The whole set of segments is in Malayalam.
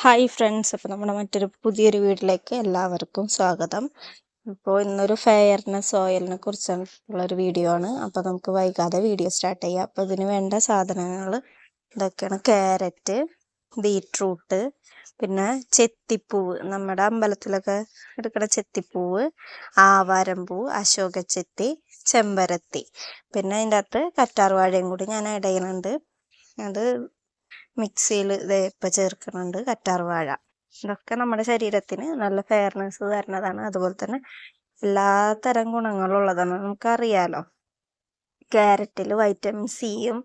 ഹായ് ഫ്രണ്ട്സ്, അപ്പോൾ നമ്മുടെ മറ്റൊരു പുതിയൊരു വീഡിയോയിലേക്ക് എല്ലാവർക്കും സ്വാഗതം. ഇപ്പോൾ ഇന്നൊരു ഫെയർനെസ് ഓയിലിനെ കുറിച്ചുള്ളൊരു വീഡിയോ ആണ്. അപ്പോൾ നമുക്ക് വൈകാതെ വീഡിയോ സ്റ്റാർട്ട് ചെയ്യാം. അപ്പോൾ ഇതിന് വേണ്ട സാധനങ്ങൾ ഇതൊക്കെയാണ്: ക്യാരറ്റ്, ബീട്രൂട്ട്, പിന്നെ ചെത്തിപ്പൂവ്, നമ്മുടെ അമ്പലത്തിലൊക്കെ എടുക്കുന്ന ചെത്തിപ്പൂവ്, ആവാരമ്പൂ, അശോകച്ചെത്തി, ചെമ്പരത്തി, പിന്നെ അതിൻ്റെ അകത്ത് കറ്റാർവാഴയും കൂടി ഞാൻ ആഡ് ചെയ്യുന്നുണ്ട്. അത് മിക്സിയിൽ ഇപ്പം ചേർക്കുന്നുണ്ട്. കറ്റാർവാഴ ഇതൊക്കെ നമ്മുടെ ശരീരത്തിന് നല്ല ഫെയർനെസ് തരുന്നതാണ്. അതുപോലെ തന്നെ എല്ലാത്തരം ഗുണങ്ങളുള്ളതാണ്. നമുക്കറിയാലോ, ക്യാരറ്റിൽ വൈറ്റമിൻ സിയും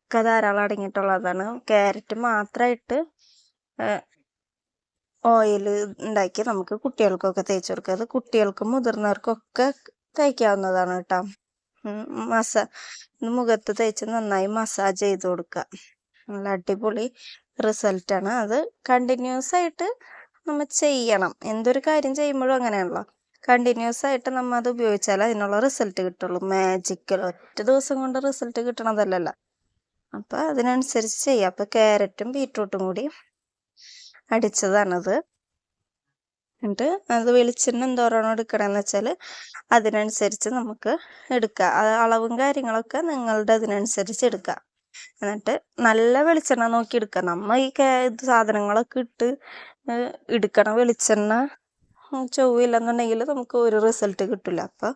ഒക്കെ ധാരാളം അടങ്ങിയിട്ടുള്ളതാണ്. ക്യാരറ്റ് മാത്രമായിട്ട് ഓയിൽ ഉണ്ടാക്കി നമുക്ക് കുട്ടികൾക്കൊക്കെ തേച്ച് കൊടുക്കുക. അത് കുട്ടികൾക്കും മുതിർന്നവർക്കൊക്കെ തേക്കാവുന്നതാണ് കേട്ടോ. മുഖത്ത് തേച്ച് നന്നായി മസാജ് ചെയ്ത് കൊടുക്കുക. നല്ല അടിപൊളി റിസൾട്ടാണ്. അത് കണ്ടിന്യൂസ് ആയിട്ട് നമ്മൾ ചെയ്യണം. എന്തൊരു കാര്യം ചെയ്യുമ്പോഴും അങ്ങനെയാണല്ലോ, കണ്ടിന്യൂസ് ആയിട്ട് നമ്മൾ അത് ഉപയോഗിച്ചാൽ അതിനുള്ള റിസൾട്ട് കിട്ടുള്ളൂ. മാജിക്കൽ ഒറ്റ ദിവസം കൊണ്ട് റിസൾട്ട് കിട്ടണതല്ലല്ലോ. അപ്പം അതിനനുസരിച്ച് ചെയ്യാം. അപ്പം ക്യാരറ്റും ബീട്രൂട്ടും കൂടി അടിച്ചതാണത്. എന്നിട്ട് അത് വെളിച്ചെണ്ണ എന്തോരാണോ എടുക്കണമെന്ന് വെച്ചാൽ അതിനനുസരിച്ച് നമുക്ക് എടുക്കാം. അളവും കാര്യങ്ങളൊക്കെ നിങ്ങളുടെ അതിനനുസരിച്ച് എടുക്കാം. എന്നിട്ട് നല്ല വെളിച്ചെണ്ണ നോക്കി എടുക്കുക. നമ്മൾ ഈ സാധനങ്ങളൊക്കെ ഇട്ട് എടുക്കണ വെളിച്ചെണ്ണ ചൊവ്വില്ലെന്നുണ്ടെങ്കിൽ നമുക്ക് ഒരു റിസൾട്ട് കിട്ടില്ല. അപ്പോൾ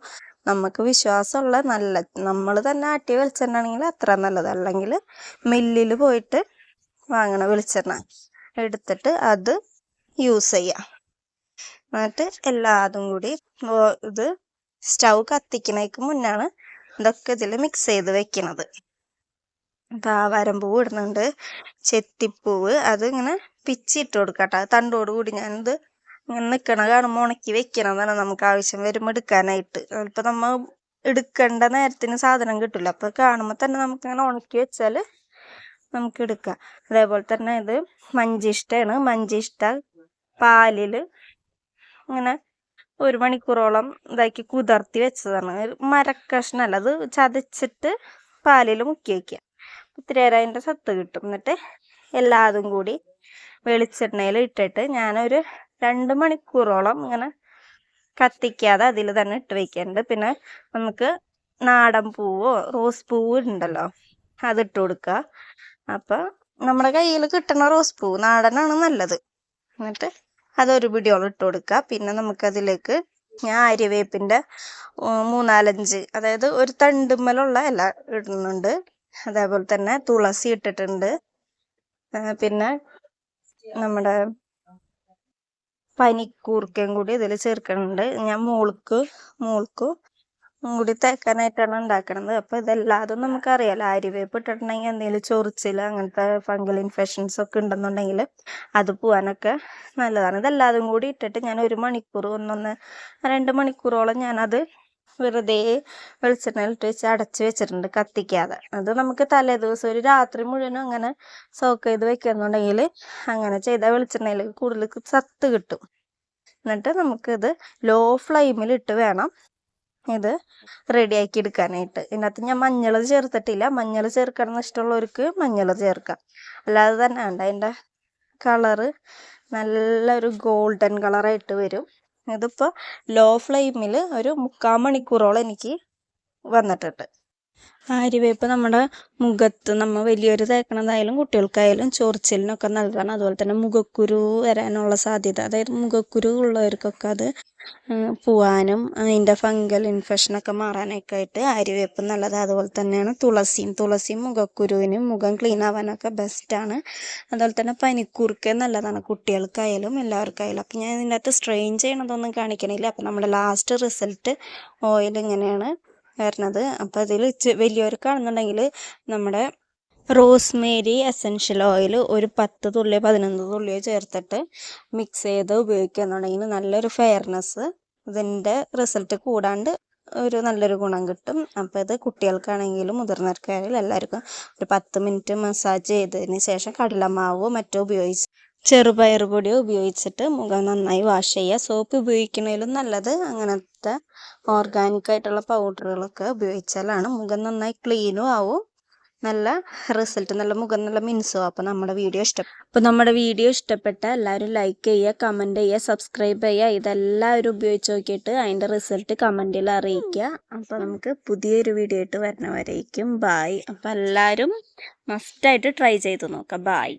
നമുക്ക് വിശ്വാസമുള്ള നല്ല നമ്മൾ തന്നെ ആട്ടിയ വെളിച്ചെണ്ണ ആണെങ്കിൽ അത്ര നല്ലത്. അല്ലെങ്കിൽ മില്ലിൽ പോയിട്ട് വാങ്ങണ വെളിച്ചെണ്ണ എടുത്തിട്ട് അത് യൂസ് ചെയ്യാം. എന്നിട്ട് എല്ലാതും കൂടി ഇത് സ്റ്റൗ കത്തിക്കണേക്ക് മുന്നാണ് ഇതൊക്കെ ഇതിൽ മിക്സ് ചെയ്ത് വെക്കണത്. ആവാരമ്പൂവ് ഇടുന്നുണ്ട്, ചെത്തിപ്പൂവ് അത് ഇങ്ങനെ പിച്ചിട്ട് കൊടുക്കട്ടെ. തണ്ടോട് കൂടി ഞാനിത് ഇങ്ങനെ നിൽക്കണ കാണുമ്പോൾ ഉണക്കി വെക്കണതാണ്. നമുക്ക് ആവശ്യം വരുമ്പോൾ എടുക്കാനായിട്ട്. ഇപ്പം നമ്മൾ എടുക്കേണ്ട നേരത്തിന് സാധനം കിട്ടില്ല. അപ്പോൾ കാണുമ്പോൾ തന്നെ നമുക്കിങ്ങനെ ഉണക്കി വെച്ചാൽ നമുക്ക് എടുക്കാം. അതേപോലെ തന്നെ ഇത് മഞ്ചിഷ്ടയാണ്. മഞ്ചിഷ്ട പാലിൽ ഇങ്ങനെ 1 മണിക്കൂറോളം ഇതാക്കി കുതിർത്തി വെച്ചതാണ്. മരക്കഷ്ണല്ല, അത് ചതച്ചിട്ട് പാലിൽ മുക്കി വയ്ക്കുക. ഇത്തിരി നേരം അതിൻ്റെ സത്ത് കിട്ടും. എന്നിട്ട് എല്ലാതും കൂടി വെളിച്ചെണ്ണയിൽ ഇട്ടിട്ട് ഞാനൊരു 2 മണിക്കൂറോളം ഇങ്ങനെ കത്തിക്കാതെ അതിൽ തന്നെ ഇട്ട് വയ്ക്കുന്നുണ്ട്. പിന്നെ നമുക്ക് നാടൻ പൂവോ റോസ് പൂവ് ഉണ്ടല്ലോ, അതിട്ട് കൊടുക്കുക. അപ്പം നമ്മുടെ കയ്യിൽ കിട്ടുന്ന റോസ് പൂവ് നാടനാണ് നല്ലത്. എന്നിട്ട് അതൊരു പിടിയോളം ഇട്ട് കൊടുക്കുക. പിന്നെ നമുക്കതിലേക്ക് ഞാൻ ആര്യവേപ്പിൻ്റെ 3-4 അതായത് ഒരു തണ്ടുമ്മലുള്ള ഇല ഇടുന്നുണ്ട്. അതേപോലെ തന്നെ തുളസി ഇട്ടിട്ടുണ്ട്. പിന്നെ നമ്മുടെ പനിക്കൂർക്കയും കൂടി ഇതിൽ ചേർക്കുന്നുണ്ട്. ഞാൻ മോൾക്കും കൂടി തേക്കാനായിട്ടാണ് ഉണ്ടാക്കണത്. അപ്പോൾ ഇതെല്ലാതും നമുക്കറിയാലോ, ആര്യവേപ്പ് ഇട്ടിട്ടുണ്ടെങ്കിൽ എന്തെങ്കിലും ചൊറിച്ചിൽ അങ്ങനത്തെ ഫംഗൽ ഇൻഫെക്ഷൻസ് ഒക്കെ ഉണ്ടെന്നുണ്ടെങ്കിൽ അത് പോകാനൊക്കെ നല്ലതാണ്. ഇതെല്ലാതും കൂടി ഇട്ടിട്ട് ഞാൻ 1 മണിക്കൂർ 1-2 മണിക്കൂറോളം ഞാനത് വെറുതെ വെളിച്ചെണ്ണയിലിട്ട് വെച്ച് അടച്ച് വെച്ചിട്ടുണ്ട്, കത്തിക്കാതെ. അത് നമുക്ക് തലേ ദിവസം ഒരു രാത്രി മുഴുവനും അങ്ങനെ സോക്ക് ചെയ്ത് വെക്കുന്നുണ്ടെങ്കിൽ അങ്ങനെ ചെയ്താൽ വെളിച്ചെണ്ണയിൽ കൂടുതൽ സത്ത് കിട്ടും. എന്നിട്ട് നമുക്കിത് ലോ ഫ്ലെയിമിലിട്ട് വേണം ഇത് റെഡിയാക്കി എടുക്കാനായിട്ട്. ഇതിനകത്ത് ഞാൻ മഞ്ഞൾ ചേർത്തിട്ടില്ല. മഞ്ഞൾ ചേർക്കണം ഇഷ്ടമുള്ളവർക്ക് മഞ്ഞൾ ചേർക്കാം. അല്ലാതെ തന്നെ ഉണ്ട് അതിൻ്റെ കളറ് നല്ലൊരു ഗോൾഡൻ കളറായിട്ട് വരും. ഇതിപ്പോൾ ലോ ഫ്ലെയിമിൽ ഒരു 3/4 മണിക്കൂറോളം എനിക്ക് വന്നിട്ടുണ്ട്. ആര്യവേപ്പ് നമ്മുടെ മുഖത്ത് നമ്മൾ വലിയൊരു തേക്കണതായാലും കുട്ടികൾക്കായാലും ചൊറിച്ചിലിനൊക്കെ നല്ലതാണ്. അതുപോലെ തന്നെ മുഖക്കുരു വരാനുള്ള സാധ്യത, അതായത് മുഖക്കുരു ഉള്ളവർക്കൊക്കെ അത് പോവാനും അതിൻ്റെ ഫംഗൽ ഇൻഫെക്ഷനൊക്കെ മാറാനൊക്കെ ആയിട്ട് ആര്യവേപ്പ് നല്ലത്. അതുപോലെ തന്നെയാണ് തുളസിയും മുഖക്കുരുവിനും മുഖം ക്ലീൻ ആവാനൊക്കെ ബെസ്റ്റാണ്. അതുപോലെ തന്നെ പനിക്കൂർക്ക നല്ലതാണ് കുട്ടികൾക്കായാലും എല്ലാവർക്കായാലും. അപ്പം ഞാൻ ഇതിൻ്റെ അകത്ത് സ്ട്രെയിൻ ചെയ്യണതൊന്നും കാണിക്കണില്ല. അപ്പം നമ്മുടെ ലാസ്റ്റ് റിസൾട്ട് ഓയിൽ ഇങ്ങനെയാണ് വരുന്നത്. അപ്പോൾ അതിൽ വലിയവർക്കാണെന്നുണ്ടെങ്കിൽ നമ്മുടെ റോസ്മേരി എസൻഷ്യൽ ഓയിൽ ഒരു 10 തുള്ളിയോ 15 തുള്ളിയോ ചേർത്തിട്ട് മിക്സ് ചെയ്ത് ഉപയോഗിക്കുകയെന്നുണ്ടെങ്കിൽ നല്ലൊരു ഫെയർനെസ്, ഇതിൻ്റെ റിസൾട്ട് കൂടാണ്ട് ഒരു നല്ലൊരു ഗുണം കിട്ടും. അപ്പോൾ ഇത് കുട്ടികൾക്കാണെങ്കിലും മുതിർന്നവർക്കായാലും എല്ലാവർക്കും ഒരു 10 മിനിറ്റ് മസാജ് ചെയ്തതിന് ശേഷം കടലമാവോ മറ്റോ ഉപയോഗിച്ച് ചെറുപയർ പൊടിയോ ഉപയോഗിച്ചിട്ട് മുഖം നന്നായി വാഷ് ചെയ്യുക. സോപ്പ് ഉപയോഗിക്കുന്നതിലും നല്ലത് അങ്ങനത്തെ ഓർഗാനിക് ആയിട്ടുള്ള പൗഡറുകളൊക്കെ ഉപയോഗിച്ചാലാണ്. മുഖം നന്നായി ക്ലീനും ആവും, നല്ല റിസൾട്ട്, നല്ല മുഖം നല്ല മിനുസോ. അപ്പോൾ നമ്മുടെ വീഡിയോ ഇഷ്ടപ്പെട്ട എല്ലാവരും ലൈക്ക് ചെയ്യുക, കമൻറ്റ് ചെയ്യുക, സബ്സ്ക്രൈബ് ചെയ്യുക. ഇതെല്ലാവരും ഉപയോഗിച്ച് നോക്കിയിട്ട് അതിൻ്റെ റിസൾട്ട് കമൻറ്റിൽ അറിയിക്കുക. അപ്പോൾ നമുക്ക് പുതിയൊരു വീഡിയോ ആയിട്ട് വരുന്നവരേക്കും ബായ്. അപ്പോൾ എല്ലാവരും മസ്റ്റായിട്ട് ട്രൈ ചെയ്ത് നോക്കാം. ബായ്.